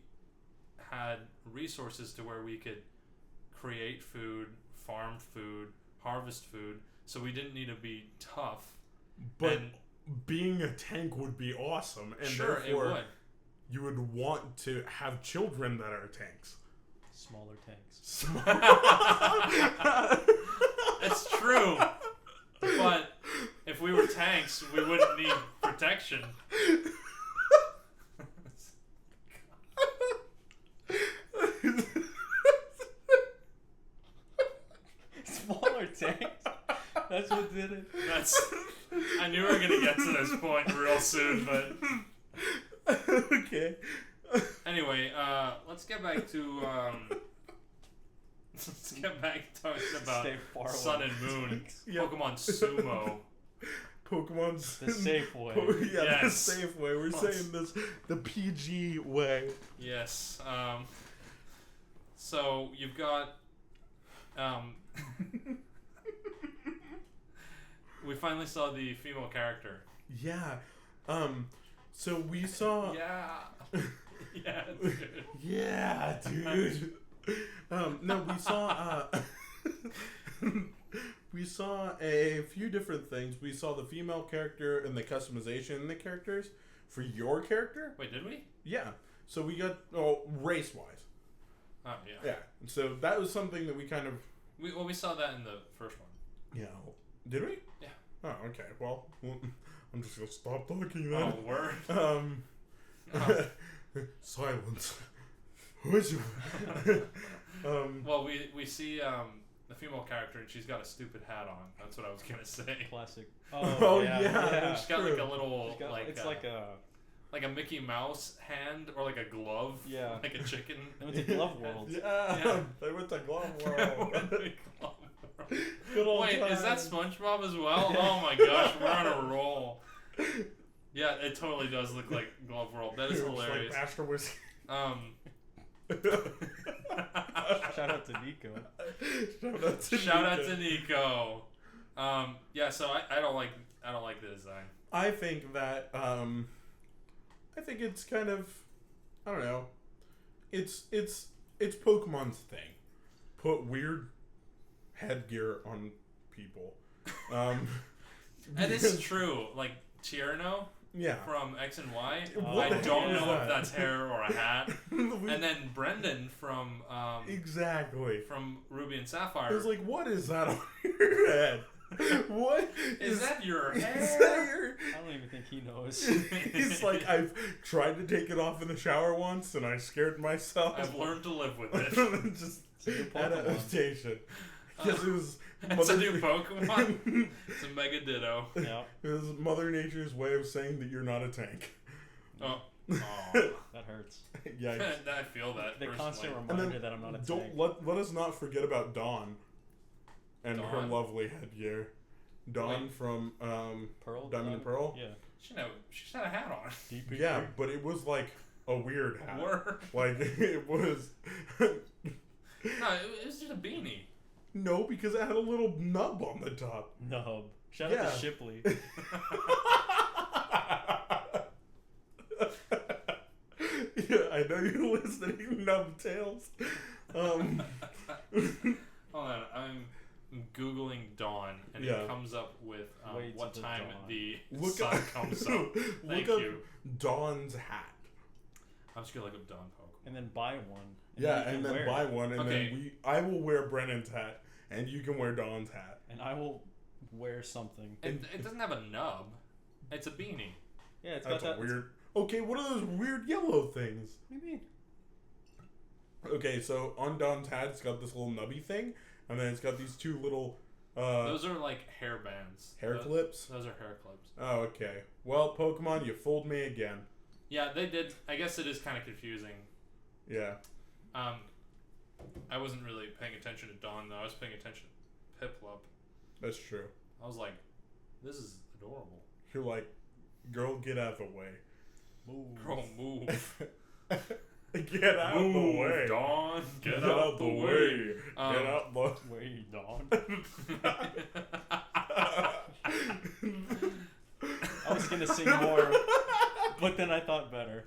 had resources to where we could create food, farm food, harvest food, so we didn't need to be tough. But being a tank would be awesome, and sure, therefore it would. You would want to have children that are tanks. Smaller tanks. It's true. But if we were tanks, we wouldn't need protection. Smaller tanks? That's what did it. I knew we were going to get to this point real soon, but... Okay. Anyway, let's get back to... Let's get back to talking about Sun and Moon. Yep. Pokemon Sumo. Pokemon's the safe way. The safe way. We're saying this the PG way. Yes. So you've got we finally saw the female character. Yeah. So we saw Yeah. Yeah, dude. Yeah, dude. No, we saw a few different things. We saw the female character and the customization in the characters for your character. Wait, did we? Yeah. So we got race wise. Oh yeah. Yeah. And so that was something that we kind of We saw that in the first one. Yeah. Did we? Yeah. Oh, okay. Well, I'm just gonna stop talking then. Oh, word. Silence. Well, we see the female character, and she's got a stupid hat on. That's what I was gonna say. Classic. Oh, yeah. She's got like a little it's like a Mickey Mouse hand or like a glove. Yeah. Like a chicken. They went to Glove World. Yeah. They went to Glove World. Good old Wait, times. is that SpongeBob as well? Oh my gosh, we're on a roll. Yeah, it totally does look like Glove World. That is hilarious. Like Pastor Whiskey. Shout out to Nico. Shout out to Nico. Yeah, so I don't like the design. I think that I think it's kind of, I don't know. It's Pokemon's thing. Put weird headgear on people. And it's true. Like Tierno Yeah. from X and Y. What I the don't heck is know if that? that's hair or a hat. And then Brendan from Exactly. from Ruby and Sapphire. I was like, what is that on your head? What is that your hair? Is that your... I don't even think he knows. It's like I've tried to take it off in the shower once and I scared myself. I've learned to live with it. Just It's a new Pokemon. adaptation. Because it was It's a new Pokemon. It's a Mega Ditto. Yeah. It was Mother Nature's way of saying that you're not a tank. Oh. That hurts. Yikes. I feel that. The personally. constant And reminder then that I'm not a tank. Don't let us not forget about Dawn and her Dawn? lovely headgear. Dawn Wait. from Pearl? Diamond and Pearl. Yeah. She's had a hat on. DP. Yeah, but it was like a weird hat. Word. Like it was. No, it was just a beanie. No, because it had a little nub on the top. Nub. Shout out to Shipley. Yeah, I know you're listening, Nubtails. Hold on, I'm Googling Dawn, and it comes up with Way what to the time dawn. the Look sun up, comes up. Thank look you. up Dawn's hat. I'm just gonna look up Dawn Pokemon. And then buy one. Yeah, you and can then wear buy it. one, and Okay. then I will wear Brennan's hat, and you can wear Dawn's hat. And I will wear something. It doesn't have a nub. It's a beanie. Yeah, it's That's got that. a weird. Okay, what are those weird yellow things? What do you mean? Okay, so on Dawn's hat, it's got this little nubby thing, and then it's got these two little Those are like hair bands. hair clips. Those are hair clips. Oh, okay. Well, Pokemon, you fooled me again. Yeah, they did. I guess it is kind of confusing. Yeah. I wasn't really paying attention to Dawn though. I was paying attention to Piplup. That's true. I was like, this is adorable. You're like, girl, get out of the way. Move. Girl, move. Get out of the way. Dawn. Get out out the way. Get out the Wait, Dawn. I was gonna sing more, but then I thought better.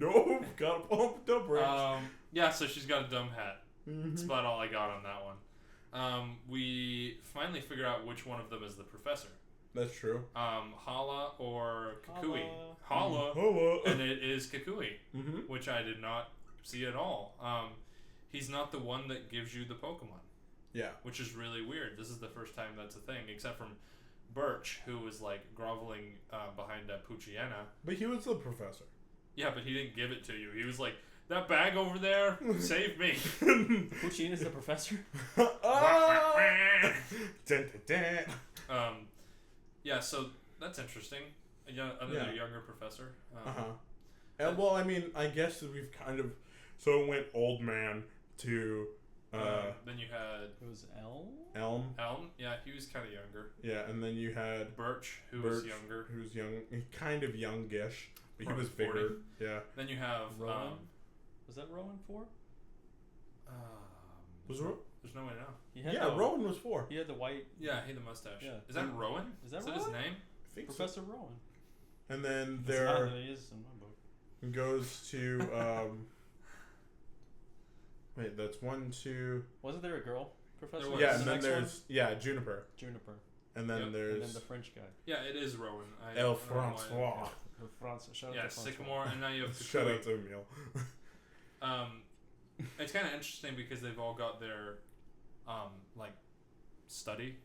No, gotta pump the brakes. Yeah, so she's got a dumb hat. Mhm. That's about all I got on that one. We finally figure out which one of them is the professor. That's true. Hala or Kukui. Hala. Hello. And it is Kukui, Mm-hmm. which I did not see at all. He's not the one that gives you the Pokemon, Yeah. which is really weird. This is the first time that's a thing, except from Birch, who was like groveling behind Poochyena. But he was the professor. Yeah, but he didn't give it to you. He was like, that bag over there, save me. Poochyena is the professor? Ah! Dun, dun, dun. Yeah, so that's interesting. Another Yeah. younger professor. Uh-huh. And, well, I mean, I guess that we've kind of... So it went old man to... Then you had It was Elm? Elm. Yeah, he was kind of younger. Yeah, and then you had... Birch, who was younger. Who's young, kind of youngish, but he Probably was bigger. 40. Yeah. Then you have Rowan? Was that Rowan 4? Was Rowan? There's no way to know. He had Yeah, the, Rowan was 4. He had the white Yeah, he had the mustache. Yeah. Is that Rowan? Is that his Rowan? name? I think so. Professor Rowan. And then That's not there that he is in my book. goes to... wait, that's 1, 2... Wasn't there a girl professor? There was. Yeah, in and the then next there's... one? Yeah, Juniper. Juniper. And then Yep. And there's... then the French guy. Yeah, it is Rowan. I El don't know why. Francois. Shout out Yeah, to Francois. Sycamore, and now you have Shout Kukui. out to Emil. It's kind of interesting because they've all got their like study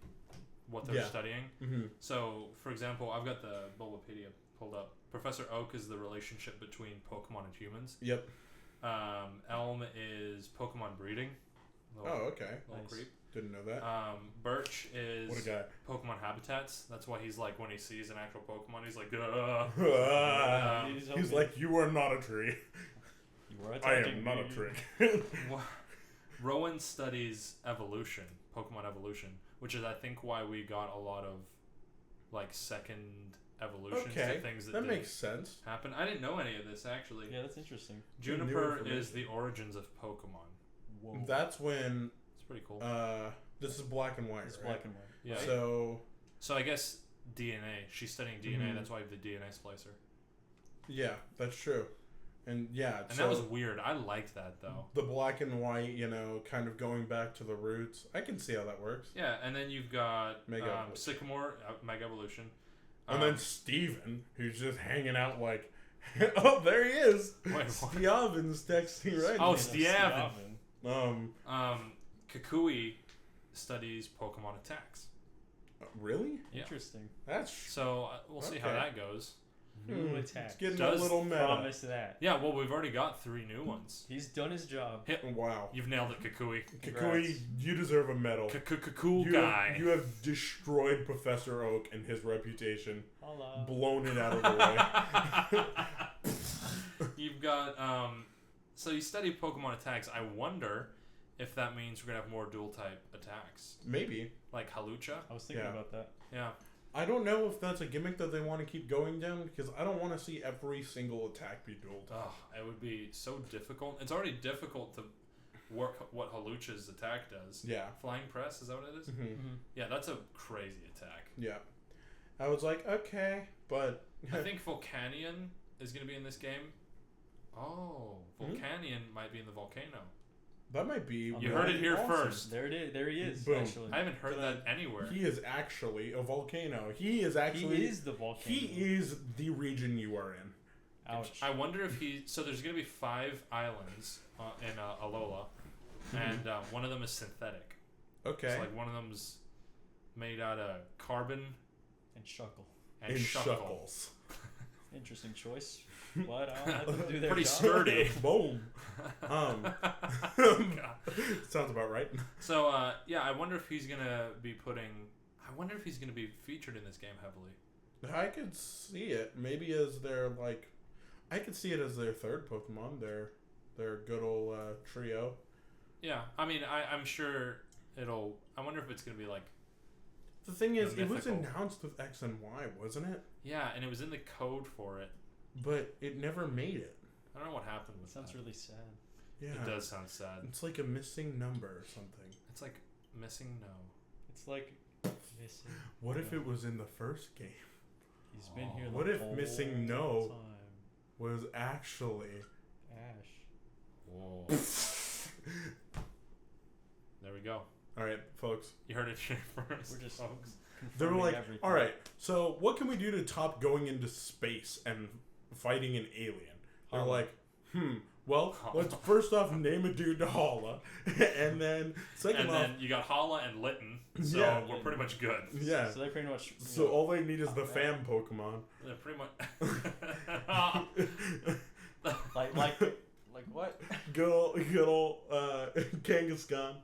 what they're studying. Mm-hmm. So, for example, I've got the Bulbapedia pulled up. Professor Oak is the relationship between Pokemon and humans. Yep. Elm is Pokemon breeding. Okay. Little Nice. creep. Didn't know that. Birch is What a guy. Pokemon habitats. That's why he's like, when he sees an actual Pokemon, he's like, He's like, you are not a tree. You were I attacking am not me. a tree. Rowan studies evolution, Pokemon evolution, which is I think why we got a lot of like second evolutions to things that didn't makes sense. happen. I didn't know any of this actually. Yeah, that's interesting. Juniper is the origins of Pokemon. Whoa. That's when It's pretty cool. this is black and white. It's right? black and white. Yeah. So I guess DNA. She's studying DNA. That's why the DNA splicer. yeah, that's true. And yeah, And so that was weird. I liked that though. the black and white, kind of going back to the roots. I can see how that works. Yeah, and then you've got Mega Evolution. Sycamore, Mega Evolution. And then Steven, who's just hanging out like, oh, there he is. Wait, what? Steven's texting right Oh, now. Steven. Um, Kukui studies Pokemon attacks. really? Yeah. Interesting. That's So we'll see how Okay. that goes. New it's attack. getting Does a little meta. Promise that. Yeah, well, we've already got 3 new ones. He's done his job. Wow. You've nailed it, Kukui. Kukui, you deserve a medal. Cool guy. You have destroyed Professor Oak and his reputation. Holla. Blown it out of the way. You've got so you study Pokemon attacks. I wonder if that means we're gonna have more dual type attacks, Maybe. like Halucha. I was thinking Yeah. about that. Yeah. I don't know if that's a gimmick that they want to keep going down because I don't want to see every single attack be dual type. Oh, it would be so difficult. It's already difficult to work what Halucha's attack does. Yeah. Flying press, is that what it is? Mm-hmm. Yeah, that's a crazy attack. Yeah. I was like, okay, but I think Volcanion is going to be in this game. Oh, Volcanion might be in the volcano. that might be. You heard it here awesome. first. There it is. There he is. Boom. Actually, I haven't heard that anywhere. He is actually a volcano. He is actually. he is the volcano. He is the region you are in. Ouch. I wonder if he. So there's going to be 5 islands in Alola, and one of them is synthetic. Okay. So like one of them's made out of carbon And Shuckle. and in shuckle. shuckles. Interesting choice. But I'll let them do their Pretty job. sturdy. Boom. God. Sounds about right. So yeah, I wonder if he's gonna be putting. I wonder if he's gonna be featured in this game heavily. I could see it. Maybe as their like, I could see it as their third Pokemon. Their good old trio. Yeah, I mean, I'm sure it'll. I wonder if it's gonna be like. The thing is, The it was mythical. announced with X and Y, wasn't it? Yeah, and it was in the code for it. But it never made it. I don't know what happened with Sounds that. really sad. Yeah. It does sound sad. It's like a missing number or something. It's like missing no. It's like missing. What if it was in the first game? He's been here. What the if whole missing no time. was actually Ash. Whoa. There we go. all right, folks? You heard it here first. We're just folks. They were confirming like, everything. all right, so what can we do to top going into space and fighting an alien? They're Holla. like, well, Holla. let's first off name a dude to Holla, and then second And off, then you got Hala and Lytton, so Yeah. we're pretty much good. yeah. So they pretty much. So all they need is the fam Pokemon. They're pretty much. like what? Good old Kangaskhan.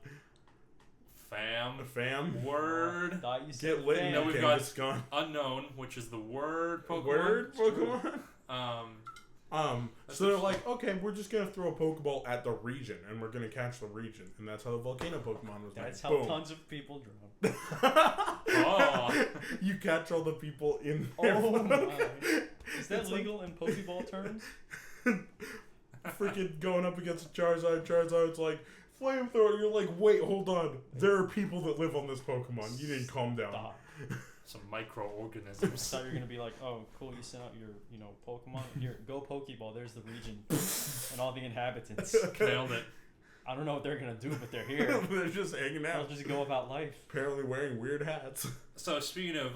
Fam. Word. Thought you said Get lit fam. in No, we've got- Kangaskhan. Unknown, which is the word Pokemon. Word Pokemon. That's So they're the- like, okay, we're just gonna throw a Pokeball at the region, and we're gonna catch the region, and that's how the volcano Pokemon was made. That's how Boom. tons of people drown. Oh. You catch all the people in there. Oh my! Is that It's like- legal in Pokeball terms? Freaking going up against a Charizard. Charizard's like, flamethrower. You're like, wait, hold on. There are people that live on this Pokemon. You need to calm down. Stop. Some I microorganisms. thought you were gonna be like, oh, cool, you sent out your, Pokemon. Here, go Pokeball. There's the region and all the inhabitants. Nailed it. I don't know what they're gonna do, but they're here. They're just hanging They'll out. just go about life. Apparently wearing weird hats. So speaking of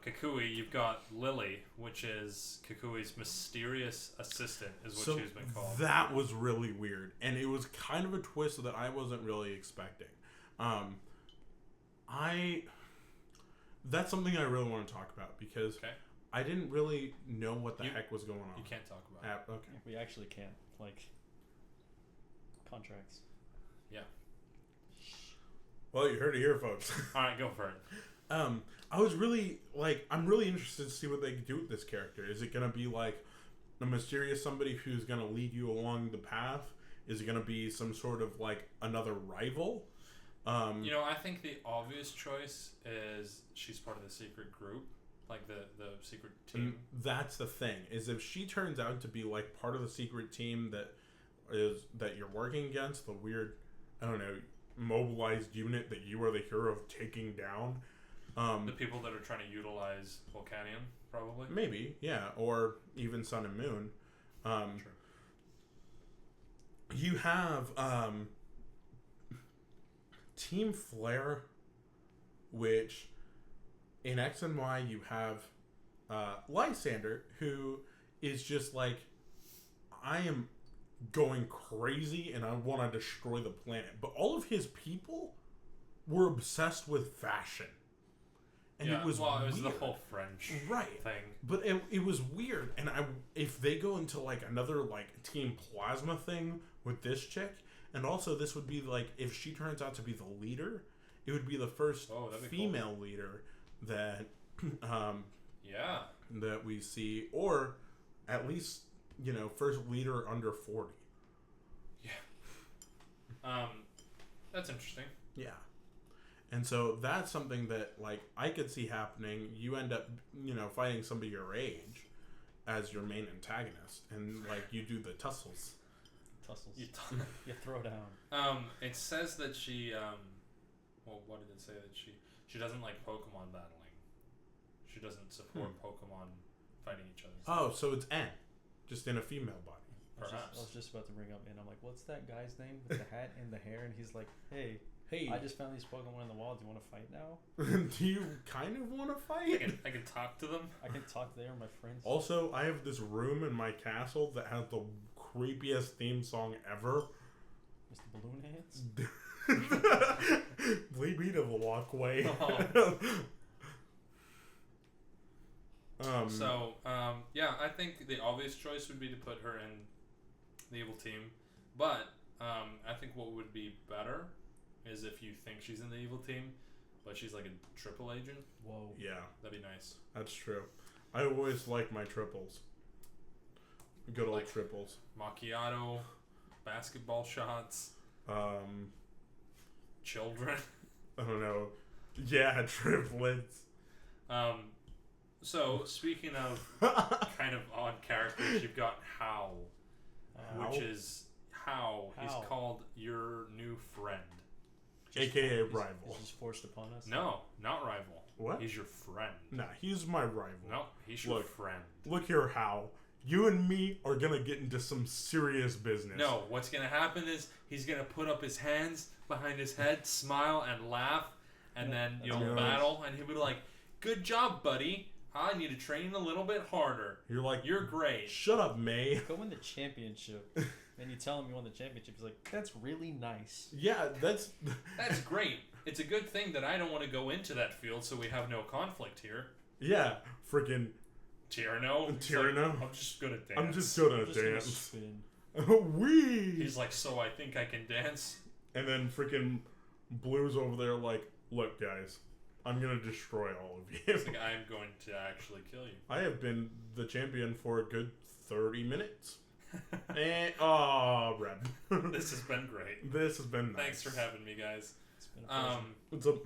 Kukui, you've got Lily, which is Kukui's mysterious assistant, is what she's been called. That was really weird, and it was kind of a twist that I wasn't really expecting. That's something I really want to talk about because I didn't really know what the heck was going on. You can't talk about it. Okay. We actually can't. Like, contracts. Yeah. Well, you heard it here, folks. All right, go for it. I was really, I'm really interested to see what they do with this character. Is it going to be, a mysterious somebody who's going to lead you along the path? Is it going to be some sort of, another rival? I think the obvious choice is she's part of the secret group, the secret team. That's the thing, is if she turns out to be part of the secret team that you're working against, the weird, I don't know, mobilized unit that you are the hero of taking down. The people that are trying to utilize Volcanium, probably. Maybe, yeah, or even Sun and Moon. Sure. You have Team Flare, which in X and Y you have Lysander, who is just I am going crazy and I want to destroy the planet. But all of his people were obsessed with fashion. And it was weird. It was the whole French thing. But it was weird. And if they go into another Team Plasma thing with this chick, and also this would be if she turns out to be the leader, it would be the first female leader that that we see, or at least first leader under 40. Yeah. That's interesting. Yeah. And so that's something that I could see happening. You end up fighting somebody your age as your main antagonist, and you do the tussles. You throw down. It says that she what did it say? That she doesn't like Pokemon battling. She doesn't support Pokemon fighting each other. Oh, so it's N, just in a female body. Perhaps. I was just about to bring up, and I'm like, what's that guy's name with the hat and the hair? And he's like, hey, I just found these Pokemon in the wild. Do you want to fight now? Do you kind of want to fight? I can talk to them. I can talk. They are my friends. Also, I have this room in my castle that has the creepiest theme song ever. Mr. Balloon Hands? Lead me to the walkway. I think the obvious choice would be to put her in the evil team. But I think what would be better is if you think she's in the evil team, but she's a triple agent. Whoa. Yeah. That'd be nice. That's true. I always like my triples. Good old triples. Macchiato, Basketball shots. Children. I don't know. Yeah, triplets. So, speaking of kind of odd characters, you've got How. Which is How. He's called your new friend. AKA rival. He's just forced upon us? No, not rival. What? He's your friend. Nah, he's my rival. No, he's your friend. Look here, How. You and me are going to get into some serious business. No, what's going to happen is he's going to put up his hands behind his head, smile, and laugh, and then you'll battle, and he'll be like, good job, buddy. I need to train a little bit harder. You're like, you're great. Shut up, May. Go win the championship. And you tell him you won the championship. He's like, that's really nice. Yeah, that's great. It's a good thing that I don't want to go into that field so we have no conflict here. Yeah, freaking Tierno. Like, I'm just gonna dance. I'm just gonna dance. Wee. He's like, so I think I can dance. And then freaking Blue's over there like, look, guys, I'm gonna destroy all of you. It's like, I'm going to actually kill you. I have been the champion for a good 30 minutes. And Reb. This has been great. This has been nice. Thanks for having me, guys. It's been a pleasure.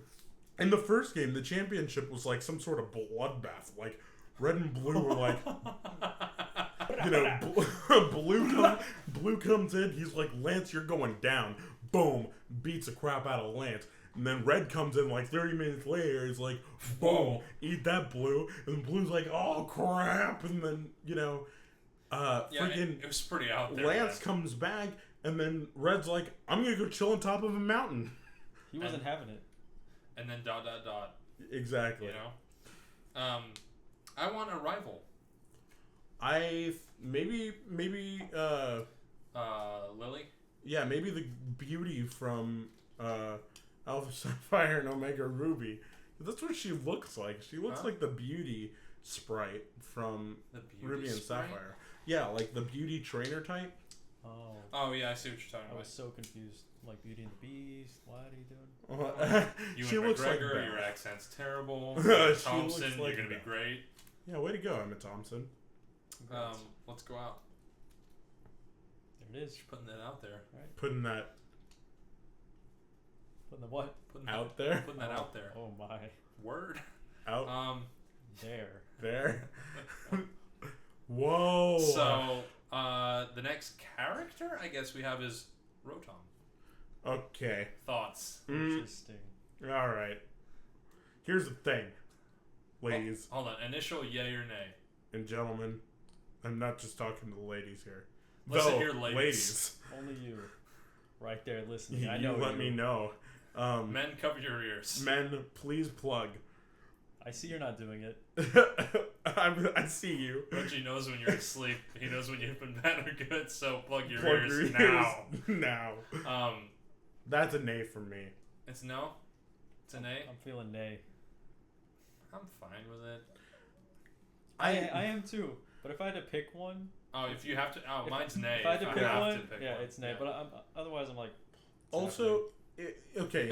In the first game, the championship was like some sort of bloodbath. Like Red and Blue were like, Blue comes in. He's like, Lance, you're going down. Boom, beats the crap out of Lance. And then Red comes in like 30 minutes later. He's like, boom, eat that, Blue. And Blue's like, oh crap. And then freaking it was pretty out there. Lance comes back, and then Red's like, I'm gonna go chill on top of a mountain. He wasn't having it. And then ... Exactly. You know, I want a rival. Maybe Lily. Yeah, maybe the beauty from Alpha Sapphire and Omega Ruby. That's what she looks like. She looks like the beauty sprite from Ruby and Sapphire. Yeah, like the beauty trainer type. Oh yeah, I see what you're talking about. I was so confused. Like Beauty and the Beast. What are you doing? You she and looks McGregor, like your accent's terrible. She Thompson, looks like you're gonna be Belle. great. Yeah, way to go, Emma Thompson. Let's go out. There it is. You're putting that out there. Right. Putting that Putting the what? out there. Putting that out there. Oh my. Word. Out There. Whoa. So, the next character I guess we have is Rotom. Okay. Thoughts? Interesting. All right. Here's the thing, ladies Hold on. Initial yay or nay? and gentlemen. I'm not just talking to the ladies here. Listen Though, here, ladies. Only you. Right there listening. You I know let you. me know. Men, cover your ears. Men, please plug. I see you're not doing it. I see you. Reggie knows when you're asleep. He knows when you've been bad or good. So plug your Plug ears your now. now. That's a nay from me. It's no. It's an A. I'm feeling nay. I'm fine with it. I am too. But if I had to pick one, Oh, if you have to. Oh, mine's nay. if I had to pick one, pick yeah, one. it's nay. Yeah. But otherwise, I'm like. it's Also, okay.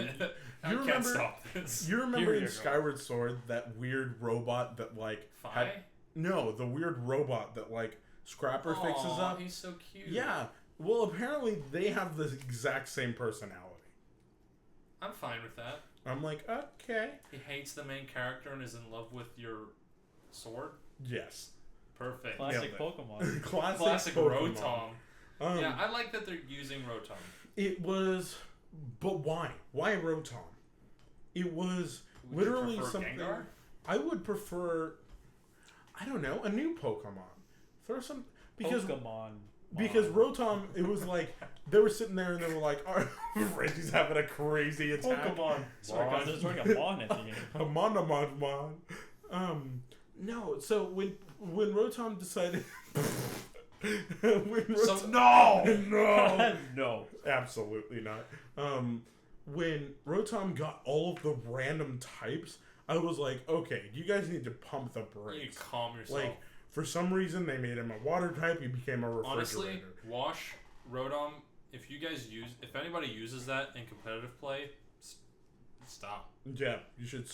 I You can't remember? stop this. You remember Here in you go. Skyward Sword that weird robot that like Fi? no, the weird robot that like Scrapper fixes Aw, up. He's so cute. Yeah. Well, apparently they have the exact same personality. I'm fine with that. I'm like, okay. He hates the main character and is in love with your sword. Yes. Perfect. Classic Yeah, Pokemon. Classic Pokemon. Rotom. Yeah, I like that they're using Rotom. It was, but why? Why Rotom? It was Would you literally prefer something. Gengar? I would prefer, I don't know, a new Pokemon. Throw some because Pokemon. because Rotom. It was like they were sitting there and they were like, oh, Reggie's having a crazy attack. Pokemon. Sorry guys, there's like a mon at the end. A mon. No. So when Rotom decided. No. No. Absolutely not. When Rotom got all of the random types, I was like, okay, you guys need to pump the You need brakes. to calm yourself. Like, for some reason, they made him a water type. He became a refrigerator. Honestly, Wash, Rotom, if anybody uses that in competitive play, stop. Yeah, you should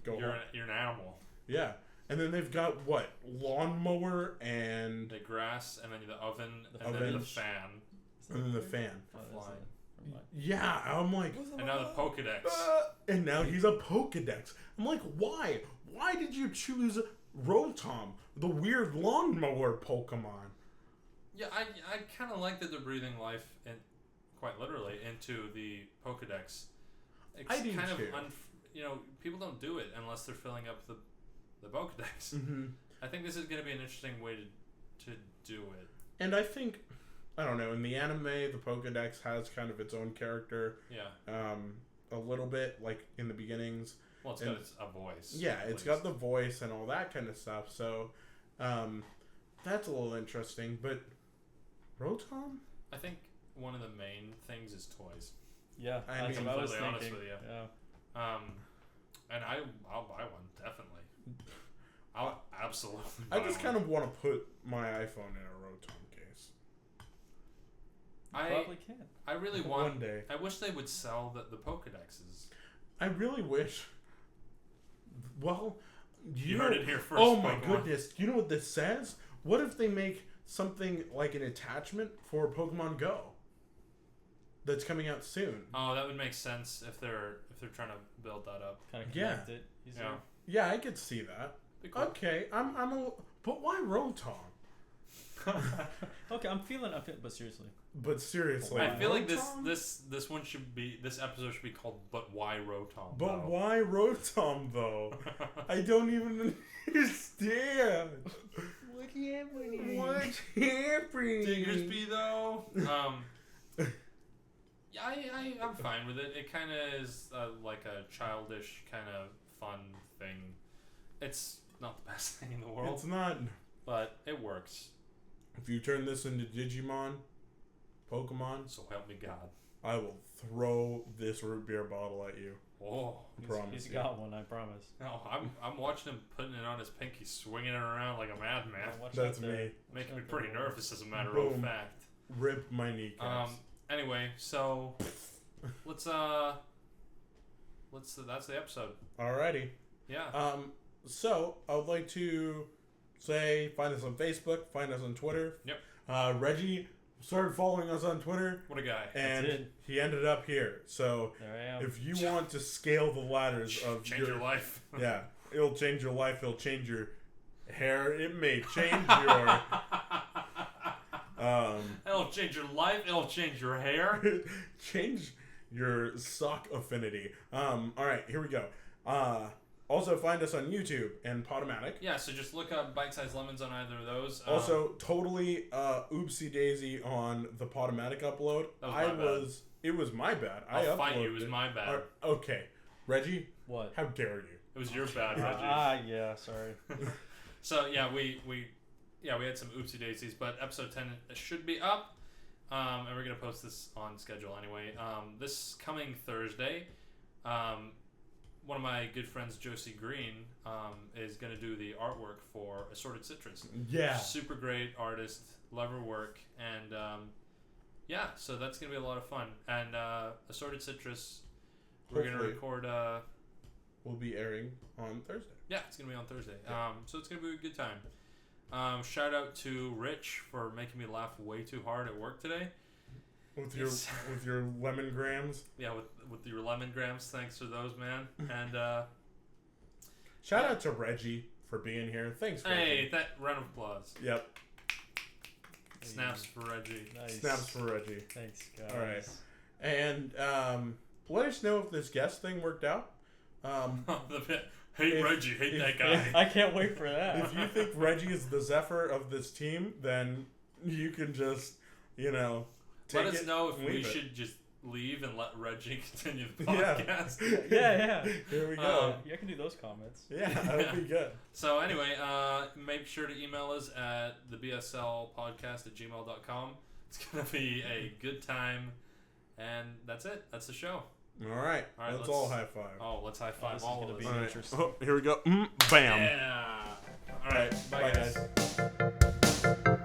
go home. You're an animal. Yeah. And then they've got, what? Lawnmower and The grass, and then the oven, The and then the oven. fan. the fan. Oh, that's Flying. it. Never mind. Yeah, I'm like... And now the Pokedex. And now he's a Pokedex. I'm like, why? Why did you choose Rotom, the weird lawnmower Pokemon? Yeah, I kind of like that they're breathing life, quite literally, into the Pokedex. It's I do kind too. of, people don't do it unless they're filling up the Pokedex. Mm-hmm. I think this is going to be an interesting way to do it. And I think, I don't know, in the anime, the Pokedex has kind of its own character. Yeah. A little bit, like in the beginnings. Well, it's got a voice. Yeah, it's got the voice and all that kind of stuff. So, that's a little interesting. But Rotom? I think one of the main things is toys. Yeah, I that's mean, what I was completely honest thinking. with you. Yeah. And I'll buy one, definitely. I'll absolutely I buy just one. kind of want to put my iPhone in a Rotom case. You probably can. I really want... One day. I wish they would sell the Pokedexes. I really wish. Well, You heard it here first, Oh my Pokemon. goodness! You know what this says? What if they make something like an attachment for Pokemon Go? That's coming out soon. Oh, that would make sense if they're trying to build that up. Kind of Yeah. connect it easier. Yeah. Yeah, I could see that. Be cool. Okay, but why Rotom? Okay, I'm feeling, but seriously. But seriously, I feel like Rotom? this episode should be called "But Why Rotom?" But though. why Rotom though? I don't even understand. What's happening? What's happening? Diggersby though. Yeah, I'm fine with it. It kind of is like a childish kind of fun thing. It's not the best thing in the world, It's not. but it works. If you turn this into Digimon, Pokemon, So help me God. I will throw this root beer bottle at you. Oh, I promise He's you. got one, I promise. no, I'm watching him putting it on his pinky, swinging it around like a madman, Watch That's out there. me. making me pretty nervous as a matter Boom. of fact. Rip my kneecaps. Anyway, so let's that's the episode. Alrighty. Yeah. So I would like to say, find us on Facebook, find us on Twitter. Yep. Reggie started following us on Twitter, What a guy. and it. he ended up here. So There I am. if you want to scale the ladders of Change your life. yeah, it'll change your life. It'll change your hair. It may change your It'll change your life. It'll change your hair. change your sock affinity. All right, here we go. Also find us on YouTube and Podomatic. Yeah, so just look up Bite Size Lemons on either of those. Also, totally oopsie daisy on the Podomatic upload. That was my bad. It was my bad. I'll fight you. It was my bad. Okay, Reggie, What? how dare you? It was your bad, Reggie. Yeah, sorry. So yeah, we had some oopsie daisies, but episode 10 should be up, and we're gonna post this on schedule anyway. This coming Thursday, one of my good friends, Josie Green, is gonna do the artwork for Assorted Citrus. Yeah. Super great artist, love her work, and yeah, so that's gonna be a lot of fun. And Assorted Citrus, we're gonna Hopefully. record. Will be airing on Thursday. Yeah, it's gonna be on Thursday. Yeah. So it's gonna be a good time. Shout out to Rich for making me laugh way too hard at work today. With your lemon grams. Yeah, with your lemon grams. Thanks for those, man. And Shout out to Reggie for being here. Thanks, Reggie. hey, that round of applause. Yep. Snaps for Reggie. Nice. Snaps for Reggie. Thanks, guys. All right. And let us know if this guest thing worked out. Hate Reggie. Hate that guy. I can't wait for that. If you think Reggie is the Zephyr of this team, then you can just, Let us know if we leave it. should just leave and let Reggie continue the Yeah. podcast. yeah. Here we go. Yeah, I can do those comments. Yeah, that would be good. So anyway, make sure to email us at thebslpodcast@gmail.com. It's going to be a good time. And that's it. That's the show. All right. Let's let's- all high five. Oh, let's high five this is all gonna of be us. All right. interesting. Oh, here we go. Bam. Yeah. All right. Bye, Bye, guys. guys.